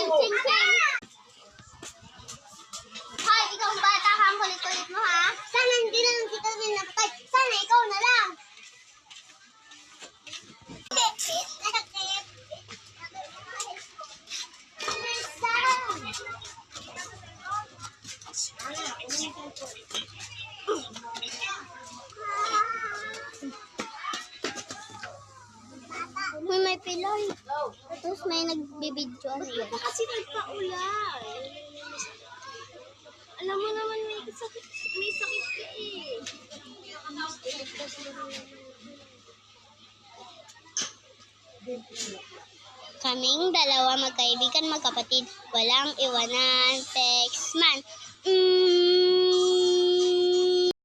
Ching-ching! Hoy, ikaw bata ka, ang kulit-kulit mo ha? Sana hindi na lang kita napatay. Sana ikaw na lang. May pilay. Tapos may nagbibidyo. Bakit kasi nagpa-ulan? Alam mo naman may sakit ka eh. Kaming dalawa magkaibigan magkapatid. Walang iwanan. Text man.